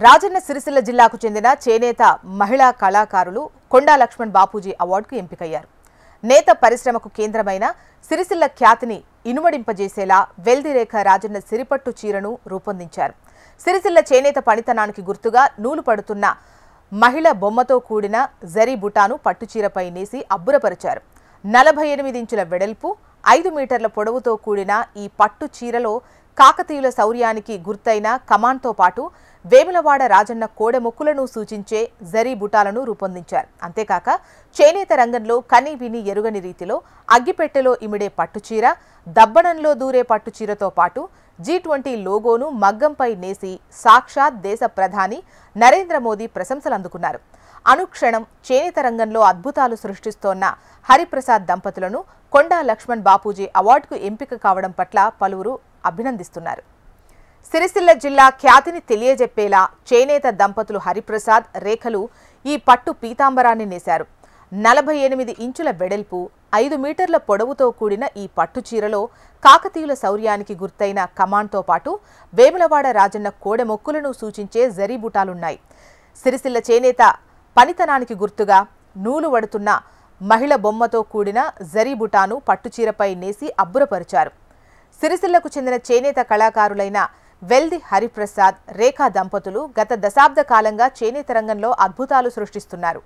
రాజన్న సిరిసిల్ల జిల్లాకు చెందిన చేనేత మహిళా కళాకారులు కొండా లక్ష్మణ్ బాపూజీ అవార్డుకు ఎంపికయ్యారు. నేత పరిశ్రమకు కేంద్రమైన సిరిసిల్ల ఖ్యాతిని ఇనుమడింపజేసేలా వెల్దిరేఖ రాజన్న సిరిపట్టు చీరను రూపొందించారు. సిరిసిల్ల చేనేత పనితనానికి గుర్తుగా నూలు పడుతున్న మహిళ బొమ్మతో కూడిన జరీ బుటాను పట్టుచీరపై నేసి అబ్బురపరిచారు. 48 ఇంచుల వెడల్పు 5 మీటర్ల పొడవుతో కూడిన ఈ పట్టు చీరలో కాకతీయుల శౌర్యానికి గుర్తైన కమాన్తో పాటు వేములవాడ రాజన్న కోడెమొక్కులను సూచించే జరీ బుటాలను రూపొందించారు. అంతేకాక చేనేత రంగంలో కని విని ఎరుగని రీతిలో అగ్గిపెట్టెలో ఇమిడే పట్టుచీర, దబ్బణంలో దూరే పట్టుచీరతో పాటు G20 లోగోను మగ్గంపై నేసి సాక్షాత్ దేశ ప్రధాని నరేంద్ర మోదీ ప్రశంసలు అందుకున్నారు. అనుక్షణం చేనేత రంగంలో అద్భుతాలు సృష్టిస్తోన్న హరిప్రసాద్ దంపతులను కొండా లక్ష్మణ్ బాపూజీ అవార్డుకు ఎంపిక కావడం పట్ల పలువురు అభినందిస్తున్నారు. సిరిసిల్ల జిల్లా ఖ్యాతిని తెలియజెప్పేలా చేనేత దంపతులు హరిప్రసాద్, రేఖలు ఈ పట్టు పీతాంబరాన్ని నేశారు. 48 ఇంచుల వెడల్పు 5 మీటర్ల పొడవుతో కూడిన ఈ పట్టు చీరలో కాకతీయుల శౌర్యానికి గుర్తైన కమాన్తో పాటు వేములవాడ రాజన్న కోడెమొక్కులను సూచించే జరీ బుటాలున్నాయి. సిరిసిల్ల చేనేత పనితనానికి గుర్తుగా నూలు వడుతున్న మహిళ బొమ్మతో కూడిన జరీ బుటాను పట్టుచీరపై నేసి అబ్బురపరిచారు. సిరిసిల్లకు చెందిన చేనేత కళాకారులైన వెల్ది హరిప్రసాద్, రేఖా దంపతులు గత దశాబ్ద కాలంగా చేనేత రంగంలో అద్భుతాలు సృష్టిస్తున్నారు.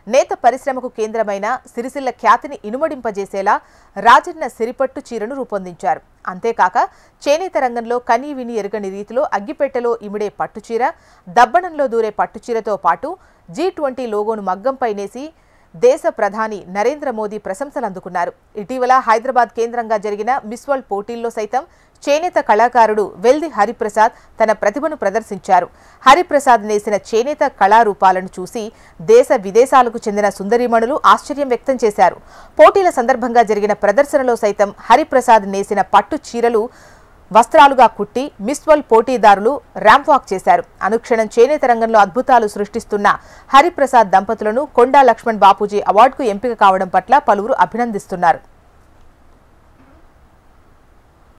నేత పరిశ్రమకు కేంద్రమైన సిరిసిల్ల ఖ్యాతిని ఇనుమడింపజేసేలా రాజన్న సిరిపట్టు చీరను రూపొందించారు. అంతేకాక చేనేత రంగంలో కనీ విని ఎరుగని రీతిలో అగ్గిపెట్టెలో ఇమిడే పట్టుచీర, దబ్బణంలో దూరే పట్టుచీరతో పాటు G20 లోగోను మగ్గంపై నేసి దేశ ప్రధాని నరేంద్ర మోదీ ప్రశంసలు అందుకున్నారు. ఇటీవల హైదరాబాద్ కేంద్రంగా జరిగిన మిస్ వరల్డ్ పోటీల్లో సైతం చేనేత కళాకారుడు వెల్ది హరిప్రసాద్ తన ప్రతిభను ప్రదర్శించారు. హరిప్రసాద్ నేసిన చేనేత కళారూపాలను చూసి దేశ విదేశాలకు చెందిన సుందరీమణులు ఆశ్చర్యం వ్యక్తం చేశారు. పోటీల సందర్భంగా జరిగిన ప్రదర్శనలో సైతం హరిప్రసాద్ నేసిన పట్టు చీరలు వస్త్రాలుగా కుట్టి మిస్ వరల్డ్ పోటీదారులు ర్యాంప్ వాక్ చేశారు. అనుక్షణం చేనేత రంగంలో అద్భుతాలు సృష్టిస్తున్న హరిప్రసాద్ దంపతులను కొండా లక్ష్మణ్ బాపూజీ అవార్డుకు ఎంపిక కావడం పట్ల పలువురు అభినందిస్తున్నారు.